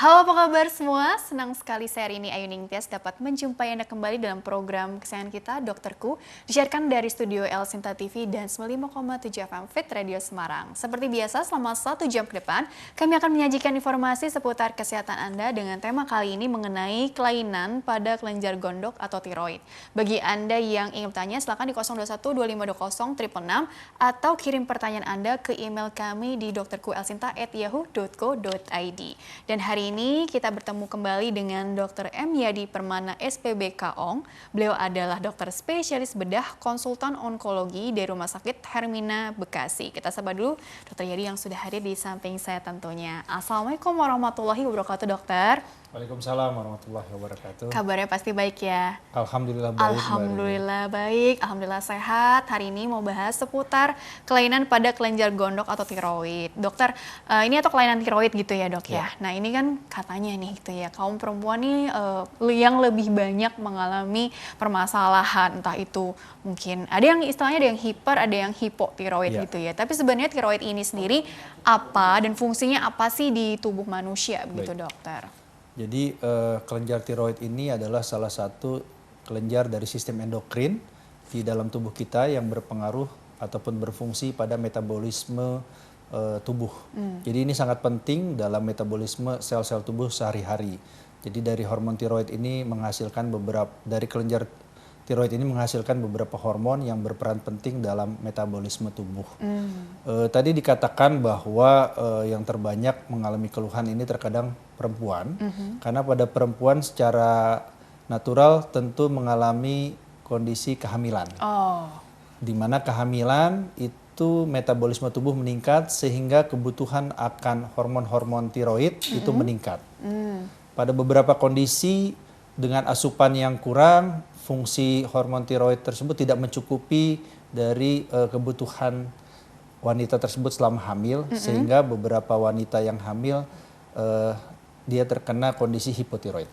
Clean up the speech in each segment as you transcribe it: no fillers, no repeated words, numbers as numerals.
Halo, apa kabar semua? Senang sekali saya hari ini Ayu Ningtyas dapat menjumpai Anda kembali dalam program kesayangan kita, Dokterku, disiarkan dari studio El Sinta TV dan 95,7 FM Fit Radio Semarang. Seperti biasa, selama 1 jam ke depan, kami akan menyajikan informasi seputar kesehatan Anda dengan tema kali ini mengenai kelainan pada kelenjar gondok atau tiroid. Bagi Anda yang ingin bertanya, silakan di 021 2520 666 atau kirim pertanyaan Anda ke email kami di dokterkuelsinta@yahoo.co.id. Dan hari ini kita bertemu kembali dengan Dr. M. Yadi Permana SPB Kaong. Beliau adalah dokter spesialis bedah konsultan onkologi dari Rumah Sakit Hermina Bekasi. Kita sapa dulu Dr. Yadi yang sudah hadir di samping saya tentunya. Assalamualaikum warahmatullahi wabarakatuh, dokter. Waalaikumsalam warahmatullahi wabarakatuh. Kabarnya pasti baik ya? Alhamdulillah baik. Alhamdulillah baik, alhamdulillah sehat. Hari ini mau bahas seputar kelainan pada kelenjar gondok atau tiroid. Dokter, ini atau kelainan tiroid gitu ya dok ya? Nah ini kan katanya nih gitu ya, kaum perempuan nih yang lebih banyak mengalami permasalahan, entah itu mungkin ada yang istilahnya ada yang hiper, ada yang hipotiroid gitu ya. Tapi sebenarnya tiroid ini sendiri apa dan fungsinya apa sih di tubuh manusia begitu dokter? Jadi kelenjar tiroid ini adalah salah satu kelenjar dari sistem endokrin di dalam tubuh kita yang berpengaruh ataupun berfungsi pada metabolisme tubuh. Jadi ini sangat penting dalam metabolisme sel-sel tubuh sehari-hari. Jadi dari hormon tiroid ini menghasilkan dari kelenjar tiroid ini menghasilkan beberapa hormon yang berperan penting dalam metabolisme tubuh. Tadi dikatakan bahwa yang terbanyak mengalami keluhan ini terkadang perempuan, karena pada perempuan secara natural tentu mengalami kondisi kehamilan. Di mana kehamilan itu metabolisme tubuh meningkat sehingga kebutuhan akan hormon-hormon tiroid itu meningkat. Pada beberapa kondisi dengan asupan yang kurang, fungsi hormon tiroid tersebut tidak mencukupi dari kebutuhan wanita tersebut selama hamil, sehingga beberapa wanita yang hamil dia terkena kondisi hipotiroid.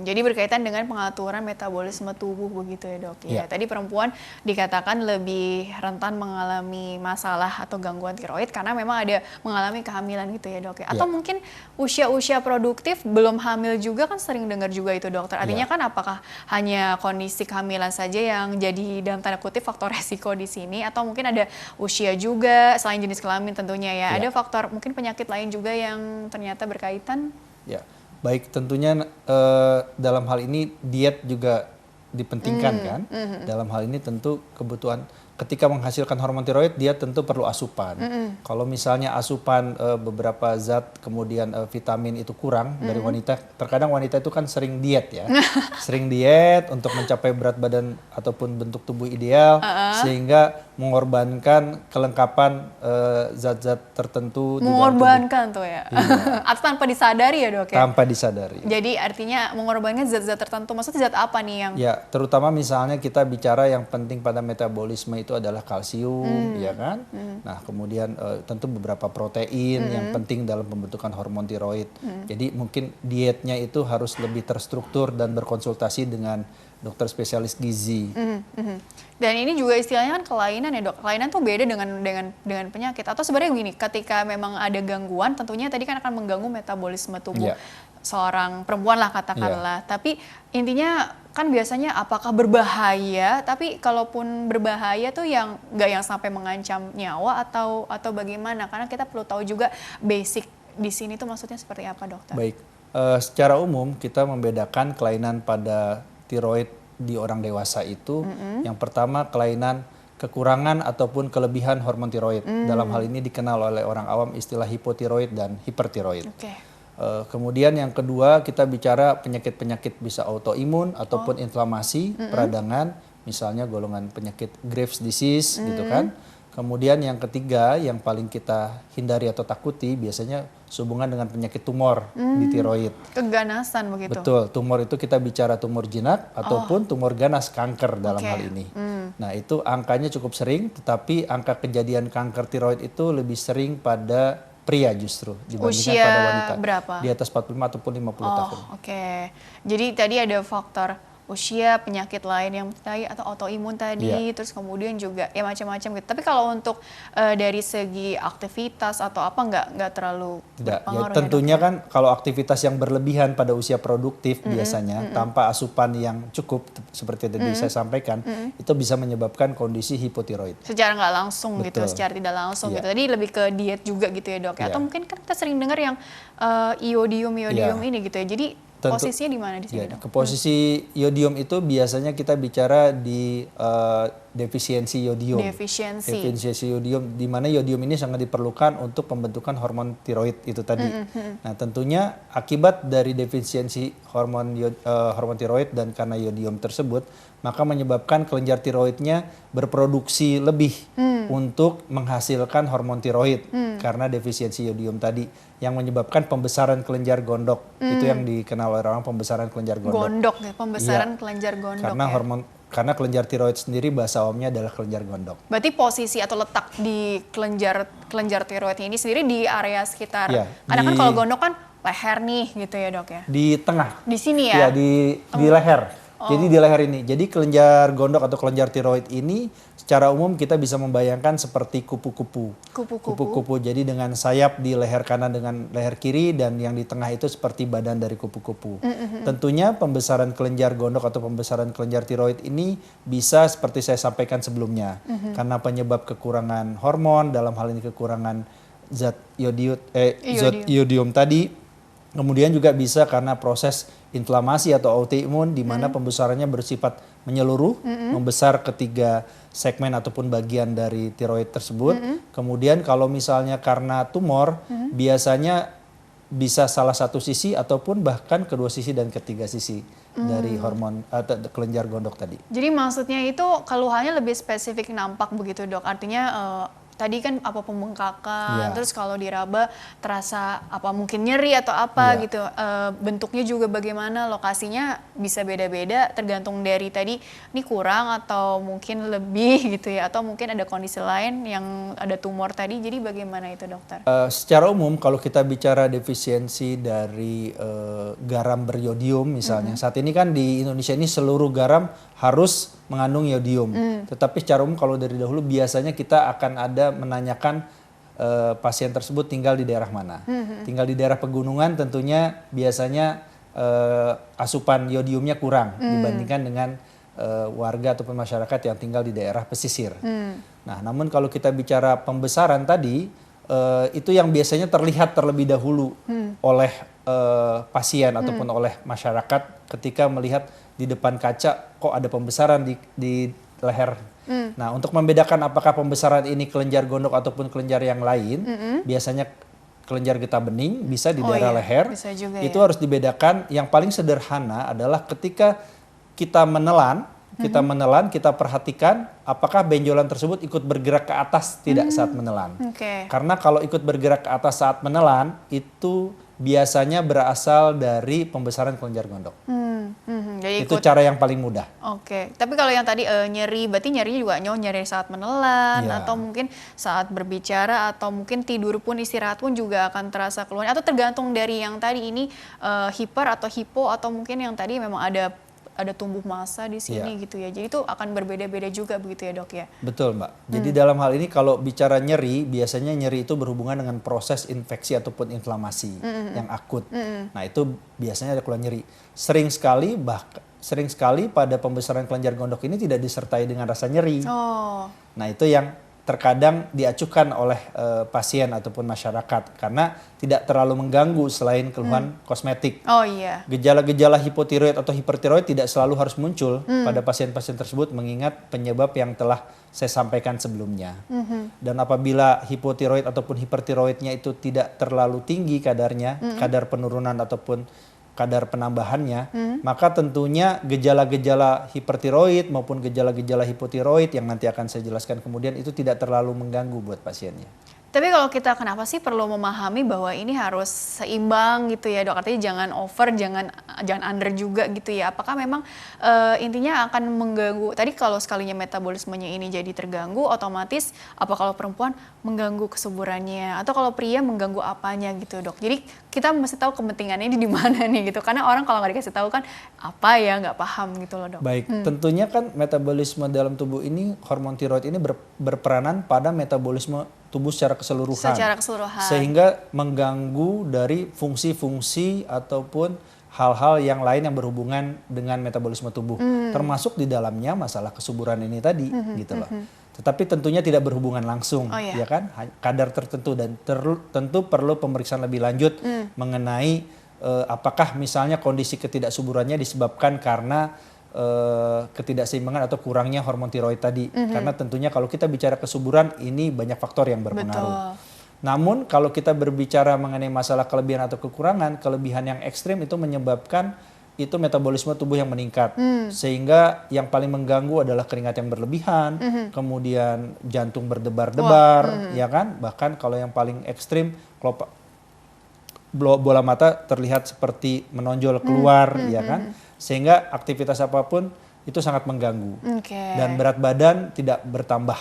Jadi berkaitan dengan pengaturan metabolisme tubuh begitu ya dok ya. Tadi perempuan dikatakan lebih rentan mengalami masalah atau gangguan tiroid karena memang ada mengalami kehamilan gitu ya dok ya. Atau mungkin usia-usia produktif belum hamil juga kan sering dengar juga itu dokter. Artinya kan apakah hanya kondisi kehamilan saja yang jadi dalam tanda kutip faktor resiko di sini, atau mungkin ada usia juga selain jenis kelamin tentunya ya. Ada faktor mungkin penyakit lain juga yang ternyata berkaitan? Ya, baik, tentunya dalam hal ini diet juga dipentingkan kan. Dalam hal ini tentu kebutuhan ketika menghasilkan hormon tiroid dia tentu perlu asupan. Kalau misalnya asupan beberapa zat kemudian vitamin itu kurang dari wanita, terkadang wanita itu kan sering diet ya. Sering diet untuk mencapai berat badan ataupun bentuk tubuh ideal, sehingga mengorbankan kelengkapan zat-zat tertentu. Mengorbankan tuh ya? Atau tanpa disadari ya dok ya? Tanpa disadari. Jadi artinya mengorbankan zat-zat tertentu, maksudnya zat apa nih yang? Ya, terutama misalnya kita bicara yang penting pada metabolisme itu adalah kalsium, ya kan? Nah, kemudian tentu beberapa protein yang penting dalam pembentukan hormon tiroid. Jadi mungkin dietnya itu harus lebih terstruktur dan berkonsultasi dengan dokter spesialis gizi. Dan ini juga istilahnya kan kelainan ya dok. Kelainan tuh beda dengan penyakit. Atau sebenarnya begini, ketika memang ada gangguan, tentunya tadi kan akan mengganggu metabolisme tubuh seorang perempuan lah katakanlah. Tapi intinya kan biasanya apakah berbahaya? Tapi kalaupun berbahaya tuh yang nggak yang sampai mengancam nyawa atau bagaimana? Karena kita perlu tahu juga basic di sini tuh maksudnya seperti apa dokter? Baik, secara umum kita membedakan kelainan pada tiroid di orang dewasa itu. Yang pertama kelainan kekurangan ataupun kelebihan hormon tiroid. Dalam hal ini dikenal oleh orang awam istilah hipotiroid dan hipertiroid. Kemudian yang kedua kita bicara penyakit-penyakit bisa autoimun ataupun inflamasi peradangan, misalnya golongan penyakit Graves disease gitu kan. Kemudian yang ketiga yang paling kita hindari atau takuti biasanya sehubungan dengan penyakit tumor di tiroid. Keganasan begitu? Betul, tumor itu kita bicara tumor jinak ataupun tumor ganas, kanker dalam hal ini. Nah itu angkanya cukup sering, tetapi angka kejadian kanker tiroid itu lebih sering pada pria justru dibandingkan pada wanita. Berapa? Di atas 45 ataupun 50 tahun. Jadi tadi ada faktor usia, penyakit lain yang tadi atau autoimun tadi, terus kemudian juga ya macam-macam gitu. Tapi kalau untuk dari segi aktivitas atau apa nggak terlalu Tidak, ya berpengaruh tentunya ya, Dok, kan kalau aktivitas yang berlebihan pada usia produktif biasanya tanpa asupan yang cukup seperti tadi saya sampaikan, itu bisa menyebabkan kondisi hipotiroid. secara nggak langsung gitu, Betul. secara tidak langsung Iya. gitu. Tadi lebih ke diet juga gitu ya, Dok ya. Iya. Atau mungkin kan kita sering dengar yang iodium Iya. ini gitu ya. Jadi Tentu- posisinya di mana di sini, Ya, Dok? ke posisi iodium itu biasanya kita bicara di defisiensi iodium. Defisiensi. Defisiensi iodium, di mana iodium ini sangat diperlukan untuk pembentukan hormon tiroid itu tadi. Nah, tentunya akibat dari defisiensi hormon hormon tiroid dan karena iodium tersebut, maka menyebabkan kelenjar tiroidnya berproduksi lebih untuk menghasilkan hormon tiroid karena defisiensi iodium tadi yang menyebabkan pembesaran kelenjar gondok. Itu yang dikenal oleh orang pembesaran kelenjar gondok. Gondok ya, pembesaran Iya. kelenjar gondok Karena ya. karena kelenjar tiroid sendiri bahasa umumnya adalah kelenjar gondok. Berarti posisi atau letak di kelenjar tiroidnya ini sendiri di area sekitar. Iya, Kadang kan di- kalau gondok kan leher nih gitu ya, Dok ya. Di tengah. Di sini Ya, ya. di leher. Jadi di leher ini. Jadi kelenjar gondok atau kelenjar tiroid ini secara umum kita bisa membayangkan seperti kupu-kupu. Kupu-kupu. Kupu-kupu. Jadi dengan sayap di leher kanan dengan leher kiri dan yang di tengah itu seperti badan dari kupu-kupu. Tentunya pembesaran kelenjar gondok atau pembesaran kelenjar tiroid ini bisa seperti saya sampaikan sebelumnya. Karena penyebab kekurangan hormon, dalam hal ini kekurangan zat zat iodium tadi. Kemudian juga bisa karena proses inflamasi atau autoimun di mana pembesarannya bersifat menyeluruh, membesar ketiga segmen ataupun bagian dari tiroid tersebut. Kemudian kalau misalnya karena tumor, biasanya bisa salah satu sisi ataupun bahkan kedua sisi dan ketiga sisi dari hormon atau kelenjar gondok tadi. Jadi maksudnya itu keluhannya lebih spesifik nampak begitu, Dok. Artinya tadi kan apa pembengkakan, Iya. terus kalau diraba terasa apa mungkin nyeri atau apa Iya. gitu. Bentuknya juga bagaimana, lokasinya bisa beda-beda tergantung dari tadi ini kurang atau mungkin lebih gitu ya, atau mungkin ada kondisi lain yang ada tumor tadi. Jadi bagaimana itu, Dokter? Secara umum kalau kita bicara defisiensi dari garam beriodium misalnya, saat ini kan di Indonesia ini seluruh garam harus mengandung iodium. Tetapi secara umum kalau dari dahulu biasanya kita akan ada menanyakan pasien tersebut tinggal di daerah mana. Tinggal di daerah pegunungan tentunya biasanya asupan iodiumnya kurang dibandingkan dengan warga ataupun masyarakat yang tinggal di daerah pesisir. Nah, namun kalau kita bicara pembesaran tadi, itu yang biasanya terlihat terlebih dahulu oleh pasien ataupun oleh masyarakat ketika melihat di depan kaca kok ada pembesaran di leher. Nah, untuk membedakan apakah pembesaran ini kelenjar gondok ataupun kelenjar yang lain, biasanya kelenjar getah bening bisa di daerah leher. Bisa juga Itu harus dibedakan. Yang paling sederhana adalah ketika kita menelan, kita perhatikan apakah benjolan tersebut ikut bergerak ke atas tidak saat menelan. Oke. Karena kalau ikut bergerak ke atas saat menelan, itu biasanya berasal dari pembesaran kelenjar gondok. Jadi Itu cara yang paling mudah. Oke, tapi kalau yang tadi nyeri, berarti nyerinya juga nyeri saat menelan, Iya. atau mungkin saat berbicara, atau mungkin tidur pun, istirahat pun juga akan terasa keluhan. Atau tergantung dari yang tadi ini hiper atau hipo, atau mungkin yang tadi memang ada tumbuh massa di sini Iya. gitu ya. Jadi itu akan berbeda-beda juga begitu ya, Dok ya. Betul, Mbak. Jadi dalam hal ini kalau bicara nyeri, biasanya nyeri itu berhubungan dengan proses infeksi ataupun inflamasi yang akut. Nah, itu biasanya ada keluhan nyeri. Sering sekali pada pembesaran kelenjar gondok ini tidak disertai dengan rasa nyeri. Oh, Nah, itu yang terkadang diacuhkan oleh pasien ataupun masyarakat karena tidak terlalu mengganggu selain keluhan kosmetik. oh iya. Gejala-gejala hipotiroid atau hipertiroid tidak selalu harus muncul pada pasien-pasien tersebut mengingat penyebab yang telah saya sampaikan sebelumnya. Dan apabila hipotiroid ataupun hipertiroidnya itu tidak terlalu tinggi kadarnya, kadar penurunan ataupun kadar penambahannya, maka tentunya gejala-gejala hipertiroid maupun gejala-gejala hipotiroid yang nanti akan saya jelaskan kemudian itu tidak terlalu mengganggu buat pasiennya. Tapi kalau kita kenapa sih perlu memahami bahwa ini harus seimbang gitu ya dok? Artinya jangan over, jangan under juga gitu ya. Apakah memang intinya akan mengganggu, tadi kalau sekalinya metabolismenya ini jadi terganggu, otomatis apa kalau perempuan mengganggu kesuburannya? Atau kalau pria mengganggu apanya gitu dok? Jadi kita mesti tahu kepentingannya ini di mana nih gitu. Karena orang kalau nggak dikasih tahu kan apa ya, nggak paham gitu loh dok. Baik, tentunya kan metabolisme dalam tubuh ini, hormon tiroid ini berperanan pada metabolisme tubuh secara keseluruhan. Secara keseluruhan. Sehingga mengganggu dari fungsi-fungsi ataupun hal-hal yang lain yang berhubungan dengan metabolisme tubuh. Termasuk di dalamnya masalah kesuburan ini tadi gitu loh. Tetapi tentunya tidak berhubungan langsung, ya kan? Kadar tertentu dan tentu perlu pemeriksaan lebih lanjut mengenai apakah misalnya kondisi ketidaksuburannya disebabkan karena ketidakseimbangan atau kurangnya hormon tiroid tadi. Karena tentunya kalau kita bicara kesuburan ini banyak faktor yang berpengaruh. Namun kalau kita berbicara mengenai masalah kelebihan atau kekurangan, kelebihan yang ekstrim itu menyebabkan itu metabolisme tubuh yang meningkat. Sehingga yang paling mengganggu adalah keringat yang berlebihan, kemudian jantung berdebar-debar, ya kan? Bahkan kalau yang paling ekstrim, kalau bola mata terlihat seperti menonjol keluar, ya kan? Sehingga aktivitas apapun itu sangat mengganggu. Dan berat badan tidak bertambah,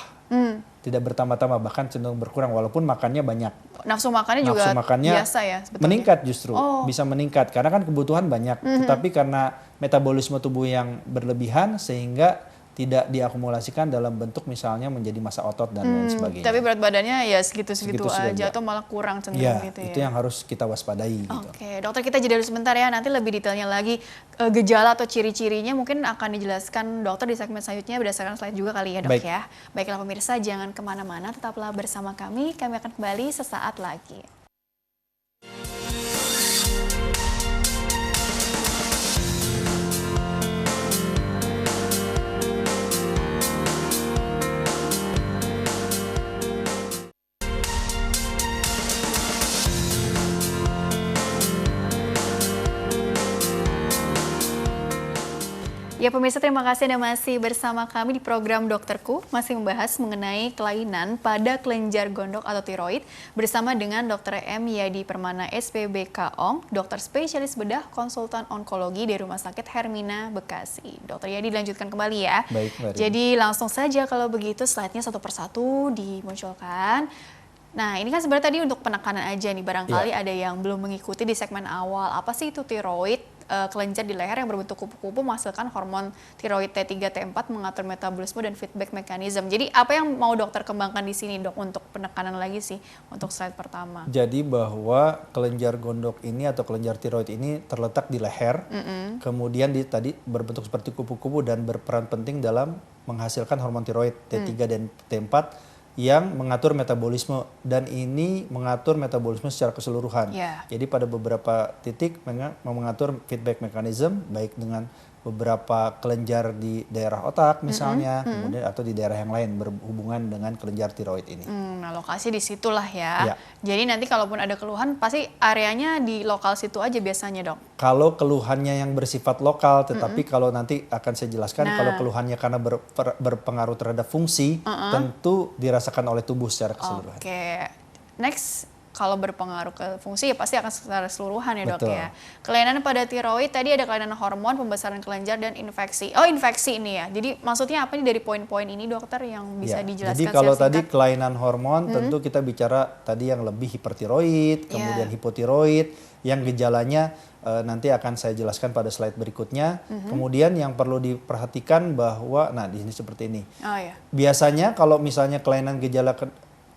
tidak bertambah-tambah, bahkan cenderung berkurang walaupun makannya banyak. Nafsu makannya juga biasa ya sebetulnya? Meningkat justru, bisa meningkat karena kan kebutuhan banyak. Tetapi karena metabolisme tubuh yang berlebihan sehingga tidak diakumulasikan dalam bentuk misalnya menjadi massa otot dan lain sebagainya. Tapi berat badannya ya segitu-segitu aja atau malah kurang cenderung gitu ya. Itu yang harus kita waspadai. Oke, dokter kita jeda dulu sebentar ya. Nanti lebih detailnya lagi gejala atau ciri-cirinya mungkin akan dijelaskan dokter di segmen selanjutnya berdasarkan slide juga kali ya dok. Ya. Baiklah pemirsa, jangan kemana-mana, tetaplah bersama kami. Kami akan kembali sesaat lagi. Ya pemirsa, terima kasih Anda masih bersama kami di program Dokterku, masih membahas mengenai kelainan pada kelenjar gondok atau tiroid bersama dengan Dr. M. Yadi Permana SPBK ONG, dokter spesialis bedah konsultan onkologi dari Rumah Sakit Hermina Bekasi. Dr. Yadi, dilanjutkan kembali ya. Baik, jadi langsung saja kalau begitu slide-nya satu persatu dimunculkan. Nah, ini kan sebenarnya tadi untuk penekanan aja nih, barangkali ada yang belum mengikuti di segmen awal. Apa sih itu tiroid? Kelenjar di leher yang berbentuk kupu-kupu menghasilkan hormon tiroid T3, T4 mengatur metabolisme dan feedback mechanism. Jadi apa yang mau dokter kembangkan di sini dok untuk penekanan lagi sih untuk slide pertama? Jadi bahwa kelenjar gondok ini atau kelenjar tiroid ini terletak di leher, kemudian tadi berbentuk seperti kupu-kupu dan berperan penting dalam menghasilkan hormon tiroid T3 dan T4 yang mengatur metabolisme, dan ini mengatur metabolisme secara keseluruhan. Jadi pada beberapa titik mengatur feedback mechanism, baik dengan beberapa kelenjar di daerah otak misalnya, kemudian atau di daerah yang lain berhubungan dengan kelenjar tiroid ini. Nah lokasi di situlah ya. Jadi nanti kalaupun ada keluhan pasti areanya di lokal situ aja biasanya dok? Kalau keluhannya yang bersifat lokal, tetapi kalau nanti akan saya jelaskan, kalau keluhannya karena berpengaruh terhadap fungsi, tentu dirasakan oleh tubuh secara keseluruhan. Next. Kalau berpengaruh ke fungsi ya pasti akan secara keseluruhan ya dok ya. Kelainan pada tiroid tadi ada kelainan hormon, pembesaran kelenjar dan infeksi. Oh infeksi ini ya. Jadi maksudnya apa nih dari poin-poin ini dokter yang bisa dijelaskan? Jadi kalau tadi kelainan hormon tentu kita bicara tadi yang lebih hipertiroid, kemudian hipotiroid, yang gejalanya nanti akan saya jelaskan pada slide berikutnya. Kemudian yang perlu diperhatikan bahwa, nah di sini seperti ini. Biasanya kalau misalnya gejala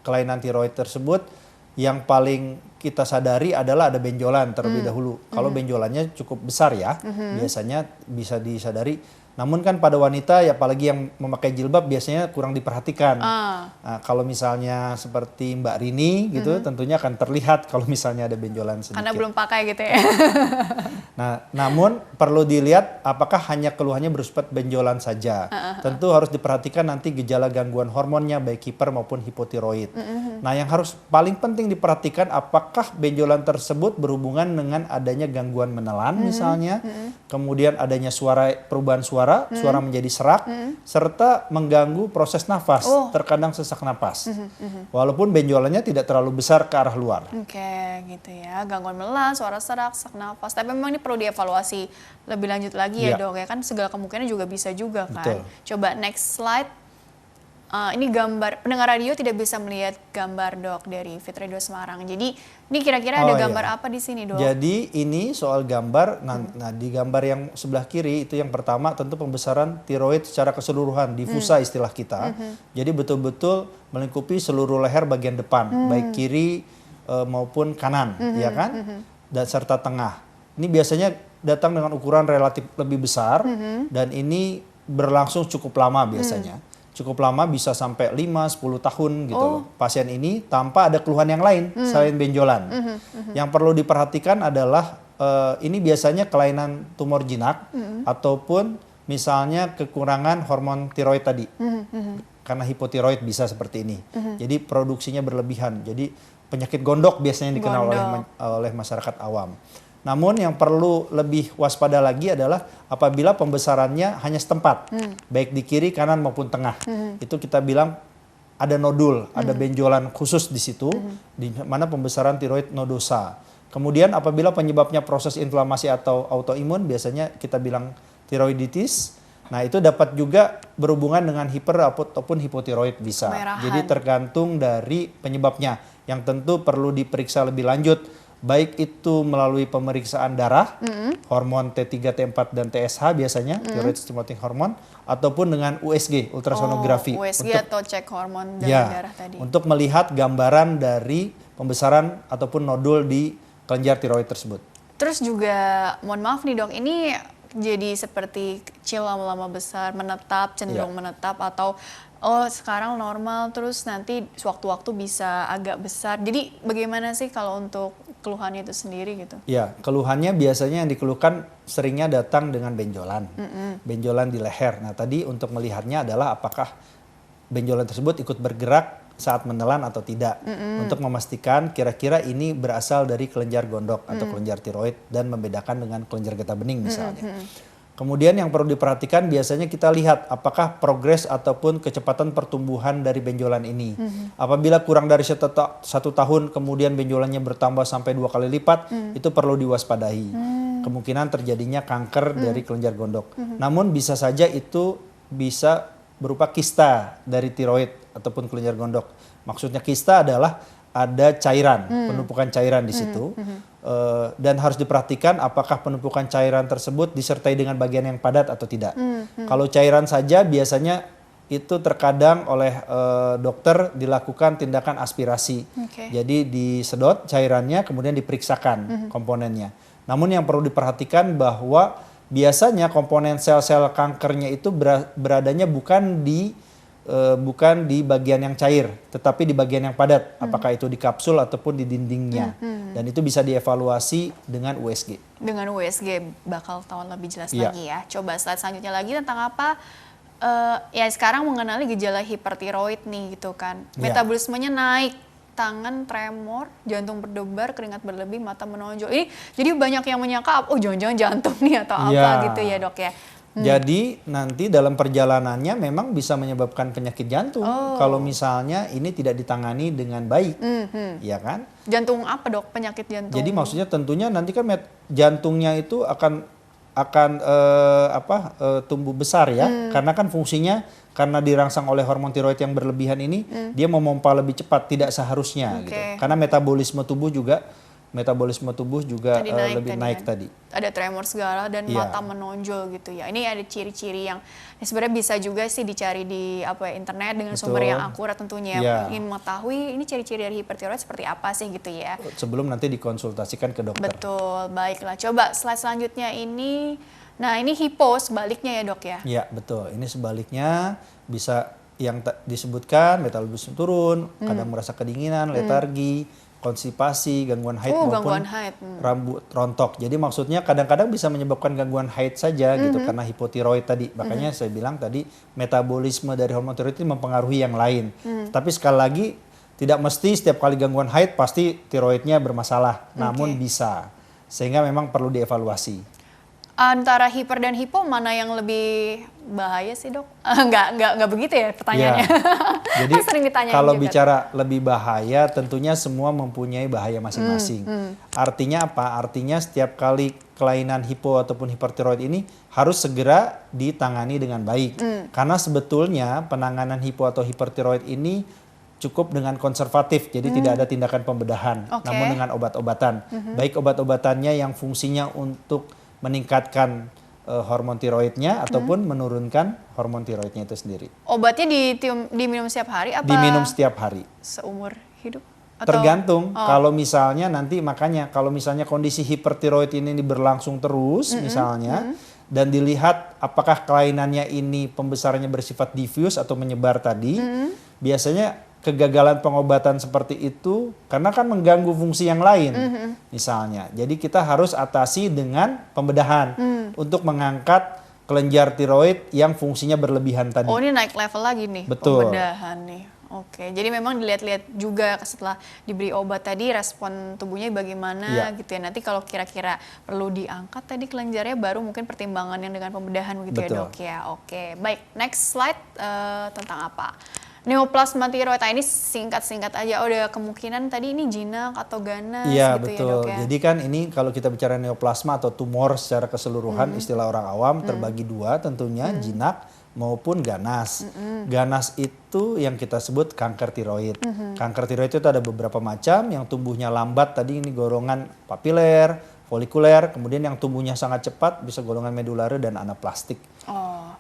kelainan tiroid tersebut, yang paling kita sadari adalah ada benjolan terlebih dahulu. Kalau benjolannya cukup besar ya, biasanya bisa disadari. Namun kan pada wanita, ya apalagi yang memakai jilbab biasanya kurang diperhatikan. Nah, kalau misalnya seperti Mbak Rini gitu, tentunya akan terlihat kalau misalnya ada benjolan sedikit. Karena belum pakai gitu ya. Nah, namun perlu dilihat apakah hanya keluhannya bersifat benjolan saja. Tentu harus diperhatikan nanti gejala gangguan hormonnya baik hiper maupun hipotiroid. Nah, yang harus paling penting diperhatikan apakah apakah benjolan tersebut berhubungan dengan adanya gangguan menelan misalnya, kemudian adanya perubahan suara, suara menjadi serak, serta mengganggu proses nafas, terkadang sesak napas. Walaupun benjolannya tidak terlalu besar ke arah luar. Oke, gitu ya. Gangguan menelan, suara serak, sesak nafas. Tapi memang ini perlu dievaluasi lebih lanjut lagi ya dok ya. Kan segala kemungkinan juga bisa juga kan. Betul. Coba next slide. Ini gambar, pendengar radio tidak bisa melihat gambar dok dari Fit Radio Semarang. Jadi ini kira-kira ada gambar apa di sini dok? Jadi ini soal gambar, nah di gambar yang sebelah kiri itu yang pertama tentu pembesaran tiroid secara keseluruhan, difusa istilah kita. Jadi betul-betul melingkupi seluruh leher bagian depan, baik kiri maupun kanan, ya kan? Dan serta tengah. Ini biasanya datang dengan ukuran relatif lebih besar dan ini berlangsung cukup lama biasanya. Cukup lama, bisa sampai 5-10 tahun gitu loh. Pasien ini tanpa ada keluhan yang lain selain benjolan. Yang perlu diperhatikan adalah ini biasanya kelainan tumor jinak ataupun misalnya kekurangan hormon tiroid tadi. Karena hipotiroid bisa seperti ini. Jadi produksinya berlebihan. Jadi penyakit gondok biasanya dikenal oleh masyarakat awam. Namun yang perlu lebih waspada lagi adalah apabila pembesarannya hanya setempat, baik di kiri, kanan maupun tengah. Itu kita bilang ada nodul, ada benjolan khusus di situ, di mana pembesaran tiroid nodosa. Kemudian apabila penyebabnya proses inflamasi atau autoimun, biasanya kita bilang tiroiditis. Nah itu dapat juga berhubungan dengan hiper ataupun hipotiroid bisa. Kemerahan. Jadi tergantung dari penyebabnya, yang tentu perlu diperiksa lebih lanjut. Baik itu melalui pemeriksaan darah, hormon T3, T4, dan TSH biasanya, thyroid stimulating hormone, ataupun dengan USG, ultrasonografi. USG untuk, atau cek hormon dari darah tadi. Untuk melihat gambaran dari pembesaran ataupun nodul di kelenjar tiroid tersebut. Terus juga, mohon maaf nih dok, ini jadi seperti kecil lama-lama besar, menetap, cenderung menetap, atau sekarang normal, terus nanti sewaktu-waktu bisa agak besar. Jadi bagaimana sih kalau untuk keluhannya itu sendiri gitu? Ya, keluhannya biasanya yang dikeluhkan seringnya datang dengan benjolan. Benjolan di leher. Nah tadi untuk melihatnya adalah apakah benjolan tersebut ikut bergerak saat menelan atau tidak. Untuk memastikan kira-kira ini berasal dari kelenjar gondok atau kelenjar tiroid dan membedakan dengan kelenjar getah bening misalnya. Kemudian yang perlu diperhatikan biasanya kita lihat apakah progres ataupun kecepatan pertumbuhan dari benjolan ini. Apabila kurang dari 1 tahun kemudian benjolannya bertambah sampai 2 kali lipat, itu perlu diwaspadai. Kemungkinan terjadinya kanker dari kelenjar gondok. Namun bisa saja itu bisa berupa kista dari tiroid ataupun kelenjar gondok. Maksudnya kista adalah ada cairan, penumpukan cairan di situ. Dan harus diperhatikan apakah penumpukan cairan tersebut disertai dengan bagian yang padat atau tidak. Kalau cairan saja biasanya itu terkadang oleh dokter dilakukan tindakan aspirasi. Jadi disedot cairannya kemudian diperiksakan komponennya. Namun yang perlu diperhatikan bahwa biasanya komponen sel-sel kankernya itu beradanya bukan di bagian yang cair, tetapi di bagian yang padat, apakah itu di kapsul ataupun di dindingnya. Dan itu bisa dievaluasi dengan USG. Dengan USG bakal tahu lebih jelas lagi ya. Coba slide selanjutnya lagi tentang apa? Ya sekarang mengenali gejala hipertiroid nih gitu kan. Metabolismenya naik, tangan tremor, jantung berdebar, keringat berlebih, mata menonjol. Ini jadi banyak yang menyangka, oh jangan-jangan jantung nih atau apa gitu ya dok ya. Jadi nanti dalam perjalanannya memang bisa menyebabkan penyakit jantung kalau misalnya ini tidak ditangani dengan baik, ya kan? Jantung apa dok? Penyakit jantung? Jadi maksudnya tentunya nanti kan jantungnya itu akan tumbuh besar ya, karena kan fungsinya karena dirangsang oleh hormon tiroid yang berlebihan ini, dia memompa lebih cepat, tidak seharusnya gitu. Karena metabolisme tubuh juga lebih naik tadi. Ada tremor segala dan mata menonjol gitu ya. Ini ada ciri-ciri yang sebenarnya bisa juga sih dicari di internet dengan sumber yang akurat tentunya. Ingin mengetahui ini ciri-ciri dari hipertiroid seperti apa sih gitu ya. Sebelum nanti dikonsultasikan ke dokter. Betul, baiklah. Coba slide selanjutnya ini. Nah ini hipo sebaliknya ya dok ya? Iya betul, ini sebaliknya bisa yang disebutkan metabolisme turun, kadang merasa kedinginan, letargi, konstipasi, gangguan haid maupun rambut rontok. Jadi maksudnya kadang-kadang bisa menyebabkan gangguan haid saja gitu karena hipotiroid tadi. Makanya saya bilang tadi metabolisme dari hormon tiroid itu mempengaruhi yang lain. Tapi sekali lagi Tidak mesti setiap kali gangguan haid pasti tiroidnya bermasalah, namun bisa. Sehingga memang perlu dievaluasi. Antara hiper dan hipo mana yang lebih bahaya sih dok? Nggak begitu ya pertanyaannya. Ya. Jadi Kan sering ditanyain kalau juga. bicara lebih bahaya tentunya semua mempunyai bahaya masing-masing. Artinya apa? Artinya setiap kali kelainan hipo ataupun hipertiroid ini harus segera ditangani dengan baik. Karena sebetulnya penanganan hipo atau hipertiroid ini cukup dengan konservatif, jadi tidak ada tindakan pembedahan, namun dengan obat-obatan. Baik obat-obatannya yang fungsinya untuk meningkatkan hormon tiroidnya ataupun menurunkan hormon tiroidnya itu sendiri. Obatnya diminum setiap hari apa? Diminum setiap hari. Seumur hidup? Atau? Tergantung, kalau misalnya nanti makanya kalau misalnya kondisi hipertiroid ini berlangsung terus misalnya, dan dilihat apakah kelainannya ini pembesarannya bersifat diffuse atau menyebar tadi, biasanya kegagalan pengobatan seperti itu karena kan mengganggu fungsi yang lain misalnya. Jadi kita harus atasi dengan pembedahan untuk mengangkat kelenjar tiroid yang fungsinya berlebihan tadi. Oh, ini naik level lagi nih. Betul. Pembedahan nih. Oke, jadi memang dilihat-lihat juga setelah diberi obat tadi respon tubuhnya bagaimana gitu ya. Nanti kalau kira-kira perlu diangkat tadi kelenjarnya baru mungkin pertimbangan yang dengan pembedahan begitu ya dok ya. Oke, baik. Next slide tentang apa? Neoplasma tiroid, ini singkat-singkat aja. Oh, ada kemungkinan tadi ini jinak atau ganas Iya, gitu betul. ya dok ya. Jadi kan ini kalau kita bicara neoplasma atau tumor secara keseluruhan, istilah orang awam terbagi dua tentunya, jinak maupun ganas. Ganas itu yang kita sebut kanker tiroid. Kanker tiroid itu ada beberapa macam, yang tumbuhnya lambat tadi ini golongan papiler, folikuler, kemudian yang tumbuhnya sangat cepat bisa golongan medulare dan anaplastik.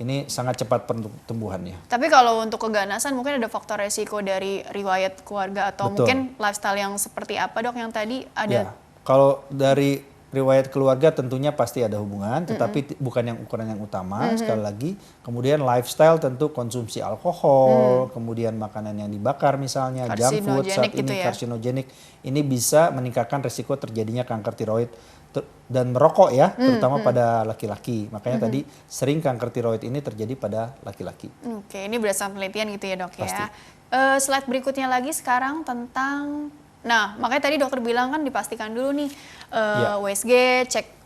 Ini sangat cepat pertumbuhannya. Tapi kalau untuk keganasan mungkin ada faktor resiko dari riwayat keluarga atau mungkin lifestyle yang seperti apa dok yang tadi ada? Ya, kalau dari riwayat keluarga tentunya pasti ada hubungan, tetapi bukan yang ukuran yang utama sekali lagi. Kemudian lifestyle tentu konsumsi alkohol, kemudian makanan yang dibakar misalnya, junk food saat ini karsinogenik, ini bisa meningkatkan risiko terjadinya kanker tiroid dan merokok ya, terutama pada laki-laki. Makanya tadi sering kanker tiroid ini terjadi pada laki-laki. Oke, ini berdasarkan penelitian gitu ya dok ya. Slide berikutnya lagi sekarang tentang, nah makanya tadi dokter bilang kan dipastikan dulu nih USG,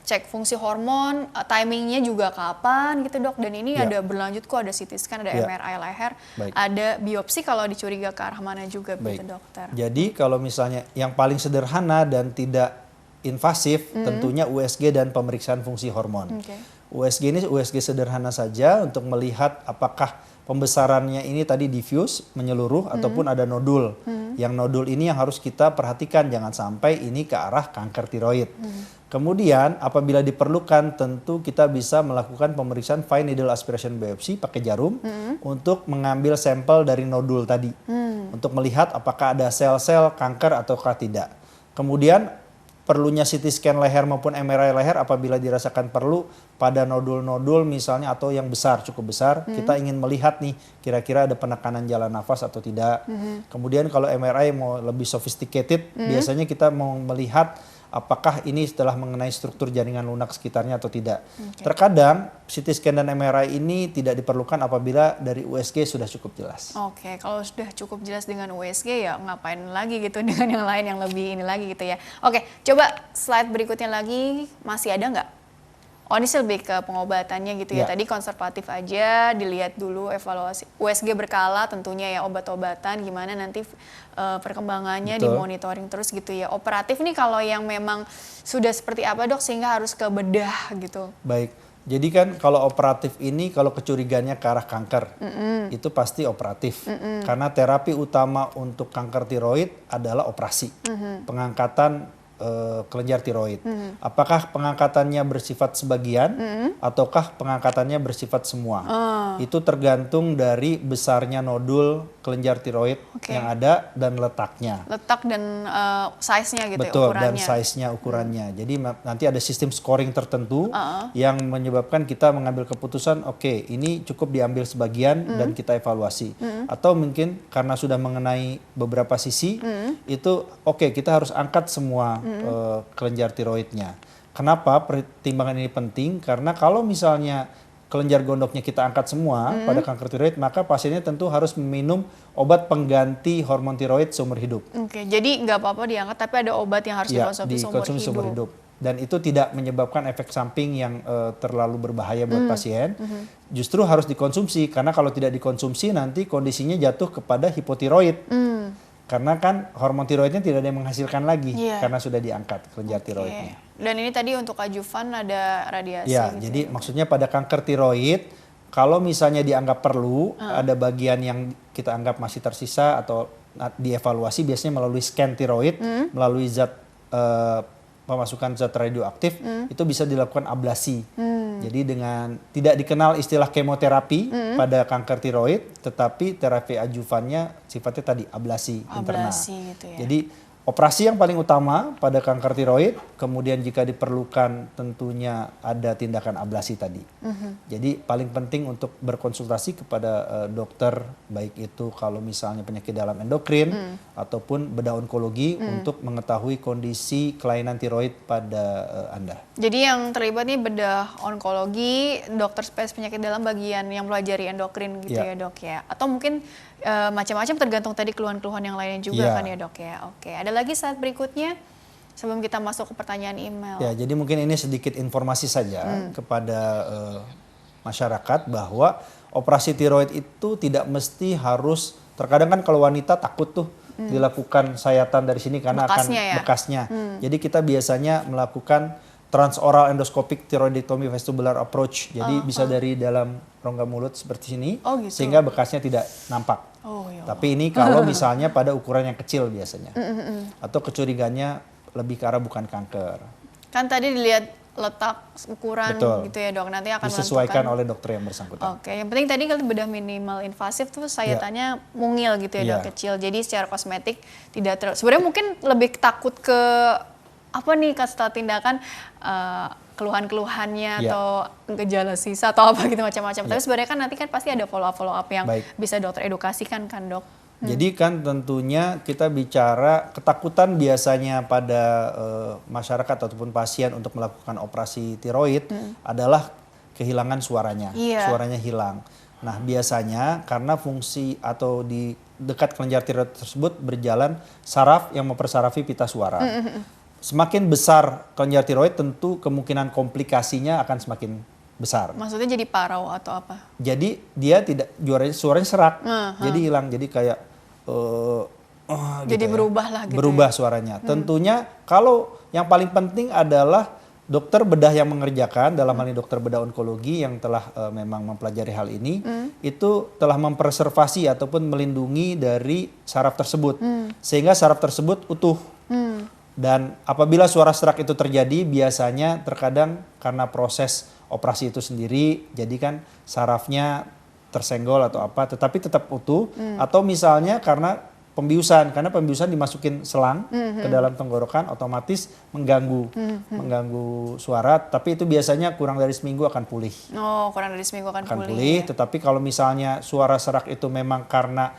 cek fungsi hormon, timingnya juga kapan gitu dok. Dan ini ada berlanjut kok, ada CT scan, ada MRI leher, ada biopsi kalau dicuriga ke arah mana juga gitu dokter. Jadi kalau misalnya yang paling sederhana dan tidak invasif tentunya USG dan pemeriksaan fungsi hormon. USG ini USG sederhana saja untuk melihat apakah pembesarannya ini tadi diffuse, menyeluruh ataupun ada nodul. Yang nodul ini yang harus kita perhatikan, jangan sampai ini ke arah kanker tiroid. Kemudian apabila diperlukan tentu kita bisa melakukan pemeriksaan fine needle aspiration biopsy pakai jarum untuk mengambil sampel dari nodul tadi. Untuk melihat apakah ada sel-sel kanker ataukah tidak. Kemudian perlunya CT scan leher maupun MRI leher apabila dirasakan perlu pada nodul-nodul misalnya atau yang besar, cukup besar, kita ingin melihat nih kira-kira ada penekanan jalan nafas atau tidak. Kemudian kalau MRI mau lebih sophisticated, biasanya kita mau melihat apakah ini setelah mengenai struktur jaringan lunak sekitarnya atau tidak. Terkadang CT scan dan MRI ini tidak diperlukan apabila dari USG sudah cukup jelas. Oke, kalau sudah cukup jelas dengan USG ya ngapain lagi gitu dengan yang lain yang lebih ini lagi gitu ya. Oke, coba slide berikutnya lagi, masih ada nggak? Oh, ini sih lebih ke pengobatannya gitu ya. Tadi konservatif aja, dilihat dulu evaluasi USG berkala tentunya ya, obat-obatan gimana nanti perkembangannya dimonitoring terus gitu ya. Operatif nih kalau yang memang sudah seperti apa dok sehingga harus ke bedah gitu. Baik, jadi kan kalau operatif ini kalau kecurigaannya ke arah kanker itu pasti operatif. Karena terapi utama untuk kanker tiroid adalah operasi, pengangkatan kelenjar tiroid. Apakah pengangkatannya bersifat sebagian ataukah pengangkatannya bersifat semua? Itu tergantung dari besarnya nodul kelenjar tiroid yang ada dan letaknya. Letak dan size-nya gitu. Betul, ya, dan size-nya, ukurannya. Jadi nanti ada sistem scoring tertentu yang menyebabkan kita mengambil keputusan, oke, ini cukup diambil sebagian dan kita evaluasi. Atau mungkin karena sudah mengenai beberapa sisi, itu oke, kita harus angkat semua kelenjar tiroidnya. Kenapa pertimbangan ini penting? Karena kalau misalnya kelenjar gondoknya kita angkat semua pada kanker tiroid, maka pasiennya tentu harus meminum obat pengganti hormon tiroid seumur hidup. Oke, jadi nggak apa-apa diangkat, tapi ada obat yang harus Ya, dikonsumsi seumur hidup. Dan itu tidak menyebabkan efek samping yang terlalu berbahaya buat pasien. Justru harus dikonsumsi, karena kalau tidak dikonsumsi nanti kondisinya jatuh kepada hipotiroid. Karena kan hormon tiroidnya tidak ada yang menghasilkan lagi, karena sudah diangkat kelenjar tiroidnya. Dan ini tadi untuk adjuvan ada radiasi. Ya, gitu jadi maksudnya pada kanker tiroid, kalau misalnya dianggap perlu, ada bagian yang kita anggap masih tersisa atau dievaluasi biasanya melalui scan tiroid, melalui zat pemasukan zat radioaktif, itu bisa dilakukan ablasi. Jadi dengan tidak dikenal istilah kemoterapi pada kanker tiroid, tetapi terapi adjuvannya sifatnya tadi ablasi internal. gitu ya. Jadi operasi yang paling utama pada kanker tiroid, kemudian jika diperlukan tentunya ada tindakan ablasi tadi. Jadi paling penting untuk berkonsultasi kepada dokter, baik itu kalau misalnya penyakit dalam endokrin ataupun bedah onkologi untuk mengetahui kondisi kelainan tiroid pada Anda. Jadi yang terlibat nih bedah onkologi, dokter spesialis penyakit dalam bagian yang pelajari endokrin gitu ya dok ya. Atau mungkin macam-macam tergantung tadi keluhan-keluhan yang lainnya juga kan ya dok ya. Oke, ada lagi saat berikutnya sebelum kita masuk ke pertanyaan email. Ya, jadi mungkin ini sedikit informasi saja kepada masyarakat bahwa operasi tiroid itu tidak mesti harus, terkadang kan kalau wanita takut tuh dilakukan sayatan dari sini karena Bekasnya akan bekasnya. Jadi kita biasanya melakukan transoral endoscopic thyroidectomy vestibular approach. Jadi bisa dari dalam rongga mulut seperti ini, sehingga bekasnya tidak nampak. Tapi ini kalau misalnya pada ukuran yang kecil biasanya, atau kecurigaannya lebih ke arah bukan kanker. Kan tadi dilihat letak ukuran gitu ya dok, nanti akan disesuaikan menentukan oleh dokter yang bersangkutan. Oke, yang penting tadi kalau bedah minimal invasif tuh sayatannya mungil gitu ya dok, kecil. Jadi secara kosmetik tidak sebenarnya mungkin lebih takut ke apa nih kata tindakan keluhan-keluhannya atau gejala sisa atau apa gitu macam-macam. Tapi sebenarnya kan nanti kan pasti ada follow up yang bisa dokter edukasikan kan dok. Jadi kan tentunya kita bicara ketakutan biasanya pada masyarakat ataupun pasien untuk melakukan operasi tiroid adalah kehilangan suaranya, suaranya hilang. Nah biasanya karena fungsi atau di dekat kelenjar tiroid tersebut berjalan saraf yang mempersarafi pita suara. Semakin besar kelenjar tiroid tentu kemungkinan komplikasinya akan semakin besar. Maksudnya jadi parau atau apa? Jadi dia tidak suaranya serak. Jadi hilang, jadi kayak jadi gitu berubah lah gitu. Berubah suaranya. Tentunya kalau yang paling penting adalah dokter bedah yang mengerjakan, dalam hal ini dokter bedah onkologi yang telah memang mempelajari hal ini, itu telah mempreservasi ataupun melindungi dari saraf tersebut. Sehingga saraf tersebut utuh. Dan apabila suara serak itu terjadi, biasanya terkadang karena proses operasi itu sendiri, jadi kan sarafnya tersenggol atau apa, tetapi tetap utuh. Atau misalnya karena karena pembiusan dimasukin selang ke dalam tenggorokan, otomatis mengganggu suara. Tapi itu biasanya kurang dari seminggu akan pulih. Oh, kurang dari seminggu akan pulih. Tetapi kalau misalnya suara serak itu memang karena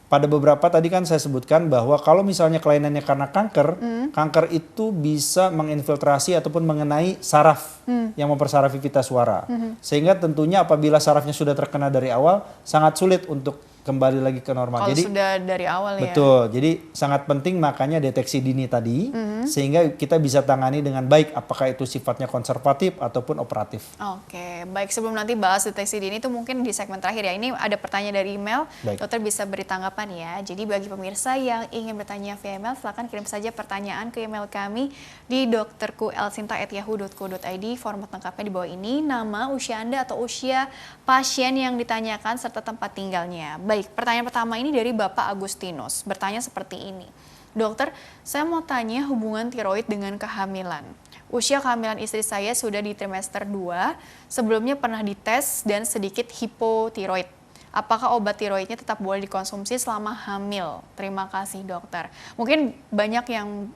pada beberapa tadi kan saya sebutkan bahwa kalau misalnya kelainannya karena kanker, kanker itu bisa menginfiltrasi ataupun mengenai saraf yang mempersarafi pita suara. Sehingga tentunya apabila sarafnya sudah terkena dari awal, sangat sulit untuk kembali lagi ke normal. Kalau jadi sudah dari awal ya. Betul. Jadi sangat penting makanya deteksi dini tadi sehingga kita bisa tangani dengan baik apakah itu sifatnya konservatif ataupun operatif. Oke, baik sebelum nanti bahas deteksi dini itu mungkin di segmen terakhir ya. Ini ada pertanyaan dari email. Dokter bisa beri tanggapan ya. Jadi bagi pemirsa yang ingin bertanya via email silakan kirim saja pertanyaan ke email kami di dokterkuelsinta@yahoo.co.id. Format lengkapnya di bawah ini, nama, usia Anda atau usia pasien yang ditanyakan serta tempat tinggalnya. Baik, pertanyaan pertama ini dari Bapak Agustinus. Bertanya seperti ini. Dokter, saya mau tanya hubungan tiroid dengan kehamilan. Usia kehamilan istri saya sudah di trimester 2. Sebelumnya pernah dites dan sedikit hipotiroid. Apakah obat tiroidnya tetap boleh dikonsumsi selama hamil? Terima kasih dokter. Mungkin banyak yang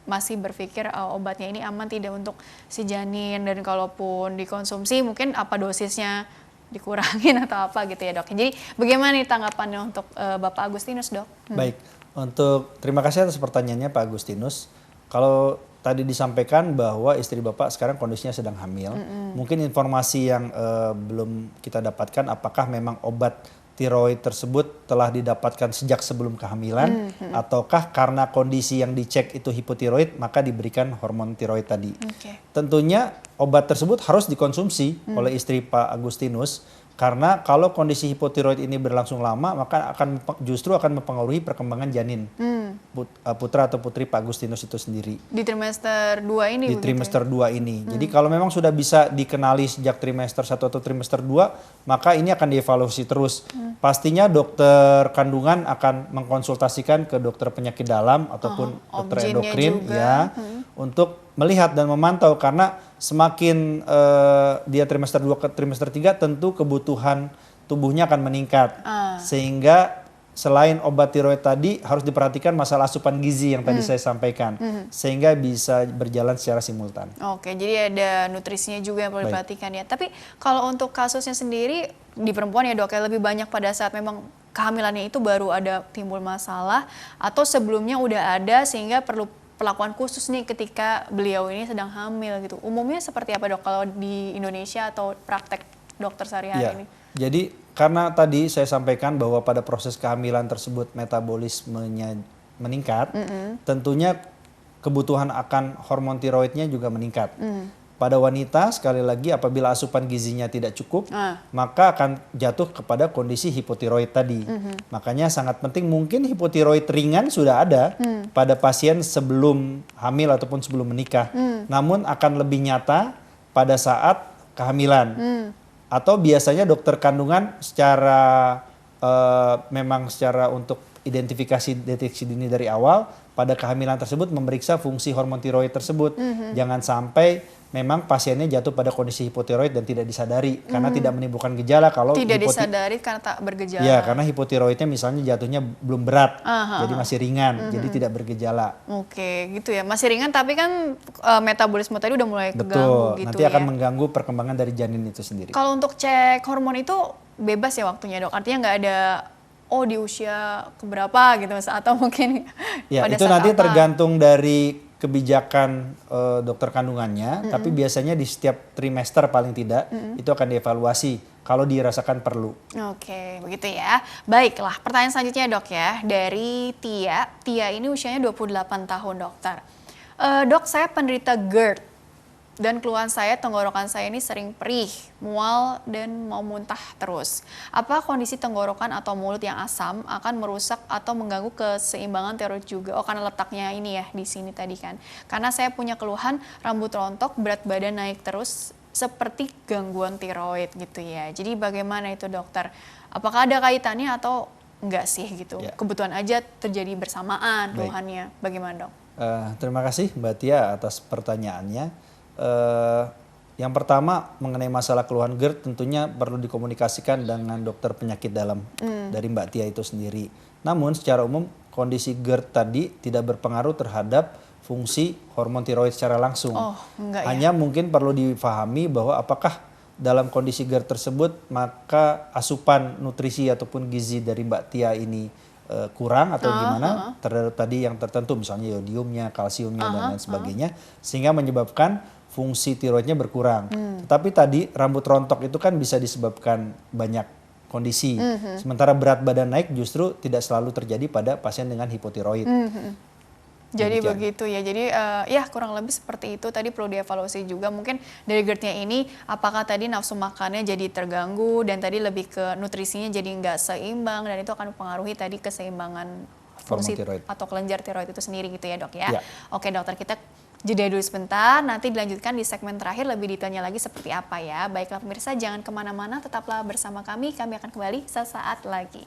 masih berpikir obatnya ini aman tidak untuk si janin, dan kalaupun dikonsumsi mungkin apa dosisnya dikurangin atau apa gitu ya dok. Jadi bagaimana nih tanggapannya untuk Bapak Agustinus dok? Baik, terima kasih atas pertanyaannya Pak Agustinus. Kalau tadi disampaikan bahwa istri Bapak sekarang kondisinya sedang hamil. Mungkin informasi yang belum kita dapatkan apakah memang obat tiroid tersebut telah didapatkan sejak sebelum kehamilan ataukah karena kondisi yang dicek itu hipotiroid maka diberikan hormon tiroid tadi. Tentunya obat tersebut harus dikonsumsi oleh istri Pak Agustinus karena kalau kondisi hipotiroid ini berlangsung lama maka justru akan mempengaruhi perkembangan janin putra atau putri Pak Agustinus itu sendiri. Di trimester 2 ini? Di trimester 2 ini. Jadi kalau memang sudah bisa dikenali sejak trimester 1 atau trimester 2 maka ini akan dievaluasi terus. Pastinya dokter kandungan akan mengkonsultasikan ke dokter penyakit dalam ataupun dokter endokrin ya untuk melihat dan memantau karena semakin dia trimester 2 ke trimester 3 tentu kebutuhan tubuhnya akan meningkat. Sehingga selain obat tiroid tadi harus diperhatikan masalah asupan gizi yang tadi saya sampaikan sehingga bisa berjalan secara simultan. Oke, jadi ada nutrisinya juga yang perlu diperhatikan ya. Tapi kalau untuk kasusnya sendiri di perempuan ya dok, ya lebih banyak pada saat memang kehamilannya itu baru ada timbul masalah atau sebelumnya udah ada sehingga perlu perlakuan khusus nih ketika beliau ini sedang hamil gitu. Umumnya seperti apa dok kalau di Indonesia atau praktek dokter sehari-hari ini? Jadi karena tadi saya sampaikan bahwa pada proses kehamilan tersebut metabolismenya meningkat, tentunya kebutuhan akan hormon tiroidnya juga meningkat. Pada wanita sekali lagi apabila asupan gizinya tidak cukup, maka akan jatuh kepada kondisi hipotiroid tadi. Makanya sangat penting mungkin hipotiroid ringan sudah ada pada pasien sebelum hamil ataupun sebelum menikah. Namun akan lebih nyata pada saat kehamilan. Atau biasanya dokter kandungan secara memang secara untuk identifikasi deteksi dini dari awal pada kehamilan tersebut memeriksa fungsi hormon tiroid tersebut. Jangan sampai memang pasiennya jatuh pada kondisi hipotiroid dan tidak disadari karena tidak menimbulkan gejala kalau tidak disadari karena tak bergejala. Ya, karena hipotiroidnya misalnya jatuhnya belum berat, jadi masih ringan, jadi tidak bergejala. Oke, gitu ya. Masih ringan tapi kan metabolisme tadi udah mulai keganggu. Betul, gitu nanti ya. akan mengganggu perkembangan dari janin itu sendiri. Kalau untuk cek hormon itu bebas ya waktunya dok? Artinya nggak ada di usia keberapa gitu atau mungkin ya, pada itu saat nanti apa? tergantung dari kebijakan dokter kandungannya, tapi biasanya di setiap trimester paling tidak itu akan dievaluasi kalau dirasakan perlu. Oke, begitu ya. Baiklah, pertanyaan selanjutnya dok ya, dari Tia. Tia ini usianya 28 tahun dokter. Dok, saya penderita GERD dan keluhan saya, tenggorokan saya ini sering perih, mual, dan mau muntah terus. Apa kondisi tenggorokan atau mulut yang asam akan merusak atau mengganggu keseimbangan tiroid juga? Oh, karena letaknya ini ya, di sini tadi kan. Karena saya punya keluhan rambut rontok, berat badan naik terus, seperti gangguan tiroid gitu ya. Jadi bagaimana itu dokter? Apakah ada kaitannya atau enggak sih gitu? Ya. Kebetulan aja terjadi bersamaan keluhannya. Bagaimana dok? Terima kasih Mbak Tia atas pertanyaannya. Yang pertama mengenai masalah keluhan GERD tentunya perlu dikomunikasikan dengan dokter penyakit dalam dari Mbak Tia itu sendiri. Namun secara umum kondisi GERD tadi tidak berpengaruh terhadap fungsi hormon tiroid secara langsung. Hanya mungkin perlu difahami bahwa apakah dalam kondisi GERD tersebut maka asupan nutrisi ataupun gizi dari Mbak Tia ini kurang atau gimana terhadap tadi yang tertentu misalnya yodiumnya, kalsiumnya dan lain sebagainya sehingga menyebabkan fungsi tiroidnya berkurang. Tetapi tadi rambut rontok itu kan bisa disebabkan banyak kondisi. Sementara berat badan naik justru tidak selalu terjadi pada pasien dengan hipotiroid. Jadi begitu ya. Jadi ya kurang lebih seperti itu. Tadi perlu dievaluasi juga mungkin dari GERD-nya ini apakah tadi nafsu makannya jadi terganggu dan tadi lebih ke nutrisinya jadi nggak seimbang dan itu akan mempengaruhi tadi keseimbangan fungsi atau kelenjar tiroid itu sendiri gitu ya dok ya. Oke dokter, kita jeda dulu sebentar, nanti dilanjutkan di segmen terakhir lebih detailnya lagi seperti apa ya. Baiklah pemirsa, jangan kemana-mana, tetaplah bersama kami akan kembali sesaat lagi.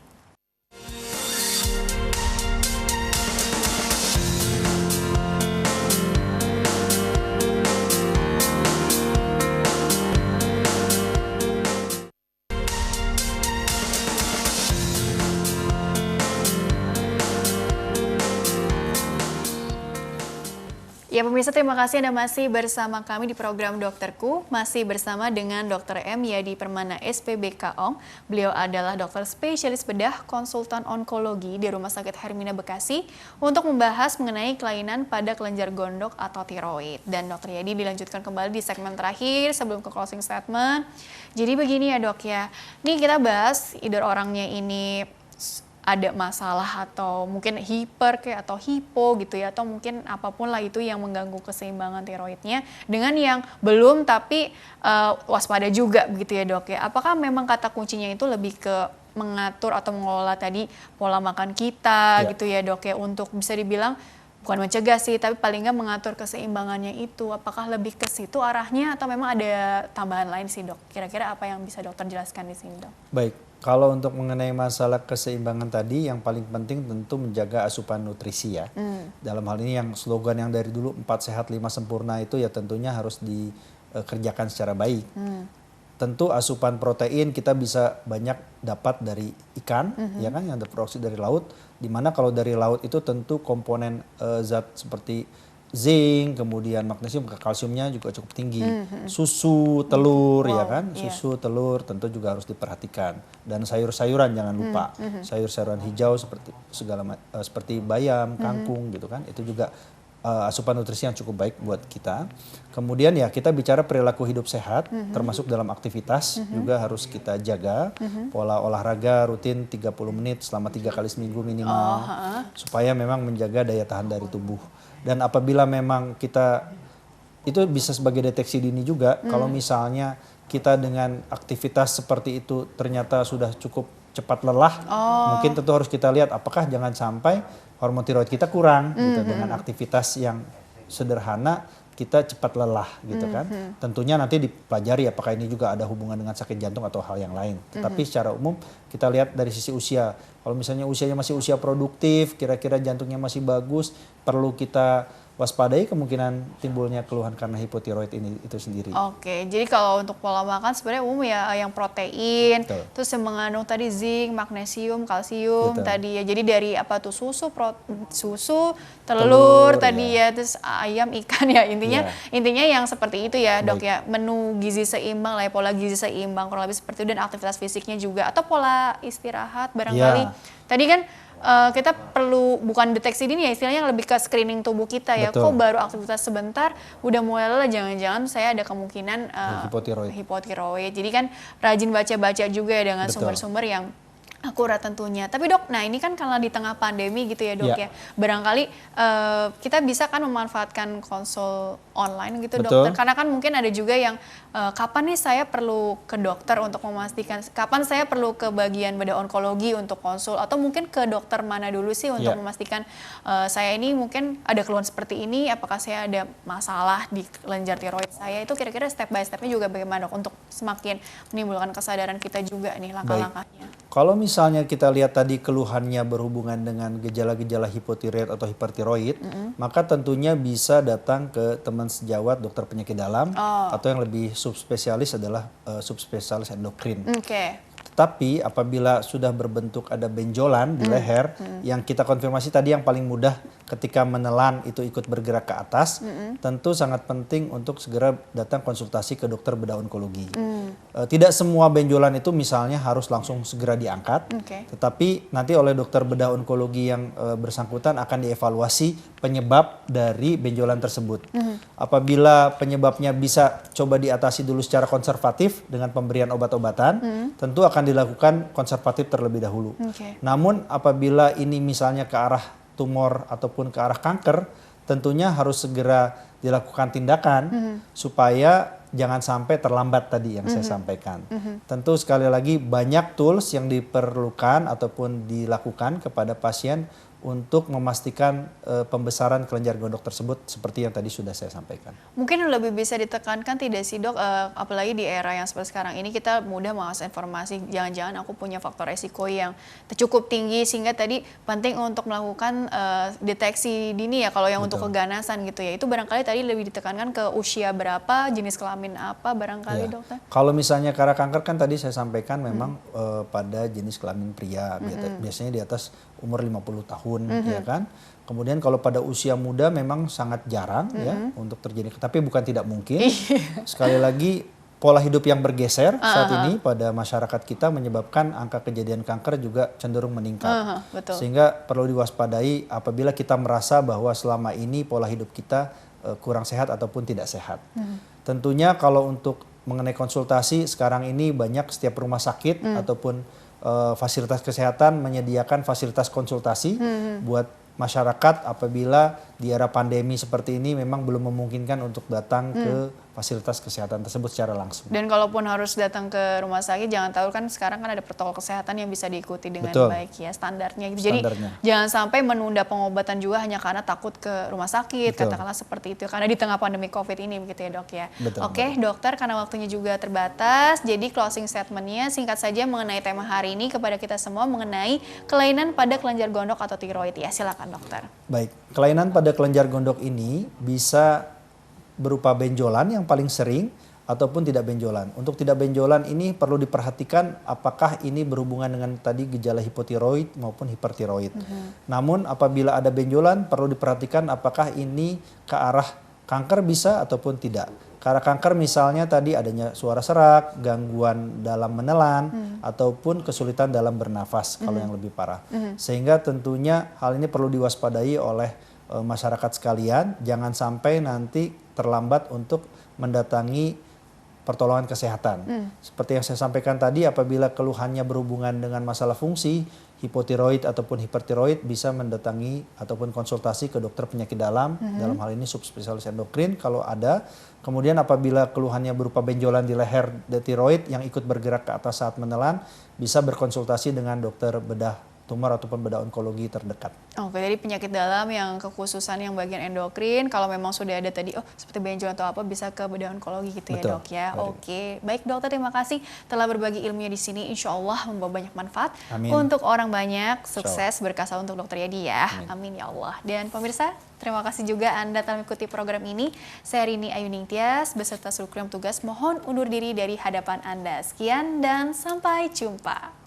Ya pemirsa, terima kasih Anda masih bersama kami di program Dokterku. Masih bersama dengan Dr. M. Yadi Permana SPBK ONG. Beliau adalah dokter spesialis bedah konsultan onkologi di Rumah Sakit Hermina Bekasi untuk membahas mengenai kelainan pada kelenjar gondok atau tiroid. Dan Dr. Yadi dilanjutkan kembali di segmen terakhir sebelum ke closing statement. Jadi begini ya dok ya, ini kita bahas either orangnya ini ada masalah atau mungkin hiper kayak atau hipo gitu ya, atau mungkin apapun lah itu yang mengganggu keseimbangan tiroidnya, dengan yang belum tapi waspada juga begitu ya dok ya. Apakah memang kata kuncinya itu lebih ke mengatur atau mengelola tadi pola makan kita gitu ya dok ya, untuk bisa dibilang bukan mencegah sih, tapi paling nggak mengatur keseimbangannya itu. Apakah lebih ke situ arahnya atau memang ada tambahan lain sih dok? Kira-kira apa yang bisa dokter jelaskan di sini dok? Baik, kalau untuk mengenai masalah keseimbangan tadi, yang paling penting tentu menjaga asupan nutrisi ya. Dalam hal ini yang slogan yang dari dulu 4 sehat 5 sempurna itu ya tentunya harus dikerjakan secara baik. Tentu asupan protein kita bisa banyak dapat dari ikan, ya kan, yang terproduksi dari laut. Dimana kalau dari laut itu tentu komponen zat seperti zinc, kemudian magnesium, kalsiumnya juga cukup tinggi. Susu, telur, ya kan, susu, telur tentu juga harus diperhatikan. Dan sayur-sayuran jangan lupa, sayur-sayuran hijau seperti bayam, kangkung, gitu kan, itu juga asupan nutrisi yang cukup baik buat kita. Kemudian ya kita bicara perilaku hidup sehat, termasuk dalam aktivitas juga harus kita jaga. Pola olahraga rutin 30 menit selama 3 kali seminggu minimal, supaya memang menjaga daya tahan dari tubuh. Dan apabila memang kita, itu bisa sebagai deteksi dini juga, kalau misalnya kita dengan aktivitas seperti itu ternyata sudah cukup cepat lelah, mungkin tentu harus kita lihat apakah jangan sampai hormon tiroid kita kurang gitu. Dengan aktivitas yang sederhana kita cepat lelah gitu kan. Tentunya nanti dipelajari apakah ini juga ada hubungan dengan sakit jantung atau hal yang lain. Tetapi secara umum kita lihat dari sisi usia. Kalau misalnya usianya masih usia produktif, kira-kira jantungnya masih bagus, perlu kita waspadai kemungkinan timbulnya keluhan karena hipotiroid ini itu sendiri. Oke, jadi kalau untuk pola makan sebenarnya umum ya, yang protein, Betul. terus yang mengandung tadi zinc, magnesium, kalsium. Betul. Tadi ya. Jadi dari apa tuh susu, telur tadi ya. ya, terus ayam, ikan ya, intinya yang seperti itu ya dok. Baik. Ya, menu gizi seimbang lah ya, pola gizi seimbang kurang lebih seperti itu, dan aktivitas fisiknya juga atau pola istirahat barangkali. Tadi kan kita perlu bukan deteksi dini ya, istilahnya lebih ke screening tubuh kita ya. Betul. Kok baru aktivitas sebentar udah mulai lelah, jangan-jangan saya ada kemungkinan hipotiroid. Jadi kan rajin baca-baca juga ya dengan sumber-sumber yang akurat tentunya. Tapi dok, nah ini kan karena di tengah pandemi gitu ya dok ya. Barangkali kita bisa kan memanfaatkan konsul online gitu dokter. Karena kan mungkin ada juga yang kapan nih saya perlu ke dokter untuk memastikan, kapan saya perlu ke bagian bedah onkologi untuk konsul, atau mungkin ke dokter mana dulu sih untuk memastikan saya ini mungkin ada keluhan seperti ini, apakah saya ada masalah di kelenjar tiroid saya. Itu kira-kira step by stepnya juga bagaimana dok, untuk semakin menimbulkan kesadaran kita juga nih langkah-langkahnya. Kalau misalnya kita lihat tadi keluhannya berhubungan dengan gejala-gejala hipotiroid atau hipertiroid, maka tentunya bisa datang ke teman sejawat dokter penyakit dalam, atau yang lebih subspesialis adalah subspesialis endokrin. Tetapi apabila sudah berbentuk ada benjolan di leher, yang kita konfirmasi tadi yang paling mudah ketika menelan itu ikut bergerak ke atas, tentu sangat penting untuk segera datang konsultasi ke dokter bedah onkologi. Tidak semua benjolan itu misalnya harus langsung segera diangkat, tetapi nanti oleh dokter bedah onkologi yang bersangkutan akan dievaluasi penyebab dari benjolan tersebut. Apabila penyebabnya bisa coba diatasi dulu secara konservatif dengan pemberian obat-obatan, tentu akan dilakukan konservatif terlebih dahulu. Namun apabila ini misalnya ke arah tumor ataupun ke arah kanker, tentunya harus segera dilakukan tindakan supaya jangan sampai terlambat tadi yang saya sampaikan. Tentu sekali lagi banyak tools yang diperlukan ataupun dilakukan kepada pasien untuk memastikan pembesaran kelenjar gondok tersebut seperti yang tadi sudah saya sampaikan. Mungkin lebih bisa ditekankan tidak sih dok, apalagi di era yang seperti sekarang ini kita mudah mengakses informasi, jangan-jangan aku punya faktor resiko yang cukup tinggi sehingga tadi penting untuk melakukan deteksi dini ya kalau yang untuk keganasan gitu ya. Itu barangkali tadi lebih ditekankan ke usia berapa, jenis kelamin apa barangkali dokter? Kalau misalnya karena kanker kan tadi saya sampaikan memang pada jenis kelamin pria, biasanya di atas umur 50 tahun ya kan. Kemudian kalau pada usia muda memang sangat jarang ya untuk terjadi, tapi bukan tidak mungkin. Sekali lagi pola hidup yang bergeser saat ini pada masyarakat kita menyebabkan angka kejadian kanker juga cenderung meningkat. Betul. Sehingga perlu diwaspadai apabila kita merasa bahwa selama ini pola hidup kita kurang sehat ataupun tidak sehat. Tentunya kalau untuk mengenai konsultasi sekarang ini banyak setiap rumah sakit ataupun fasilitas kesehatan menyediakan fasilitas konsultasi buat masyarakat apabila di era pandemi seperti ini memang belum memungkinkan untuk datang ke fasilitas kesehatan tersebut secara langsung. Dan kalaupun harus datang ke rumah sakit, jangan tahu kan sekarang kan ada protokol kesehatan yang bisa diikuti dengan baik ya, standarnya gitu. Jadi jangan sampai menunda pengobatan juga hanya karena takut ke rumah sakit, katakanlah seperti itu. Karena di tengah pandemi COVID ini begitu ya dok ya. Oke dokter, karena waktunya juga terbatas, jadi closing statementnya singkat saja mengenai tema hari ini kepada kita semua mengenai kelainan pada kelenjar gondok atau tiroid ya. Silakan dokter. Baik, kelainan pada kelenjar gondok ini bisa berupa benjolan yang paling sering ataupun tidak benjolan. Untuk tidak benjolan ini perlu diperhatikan apakah ini berhubungan dengan tadi gejala hipotiroid maupun hipertiroid. Namun apabila ada benjolan perlu diperhatikan apakah ini ke arah kanker bisa ataupun tidak. Ke arah kanker misalnya tadi adanya suara serak, gangguan dalam menelan, ataupun kesulitan dalam bernafas kalau yang lebih parah. Sehingga tentunya hal ini perlu diwaspadai oleh masyarakat sekalian, jangan sampai nanti terlambat untuk mendatangi pertolongan kesehatan. Seperti yang saya sampaikan tadi, apabila keluhannya berhubungan dengan masalah fungsi, hipotiroid ataupun hipertiroid bisa mendatangi ataupun konsultasi ke dokter penyakit dalam hal ini subspesialis endokrin kalau ada. Kemudian apabila keluhannya berupa benjolan di leher tiroid yang ikut bergerak ke atas saat menelan, bisa berkonsultasi dengan dokter bedah tumor ataupun bedah onkologi terdekat. Oke, jadi penyakit dalam yang kekhususan yang bagian endokrin, kalau memang sudah ada tadi, seperti benjolan atau apa, bisa ke bedah onkologi gitu. Betul, ya dok ya. Oke, baik dokter, terima kasih telah berbagi ilmunya di sini. Insya Allah membawa banyak manfaat untuk orang banyak, sukses, berkah untuk dokter Yadi ya. Amin ya Allah. Dan pemirsa, terima kasih juga Anda telah mengikuti program ini. Saya Rini Ayu Ningtyas beserta seluruh kru tugas mohon undur diri dari hadapan Anda. Sekian dan sampai jumpa.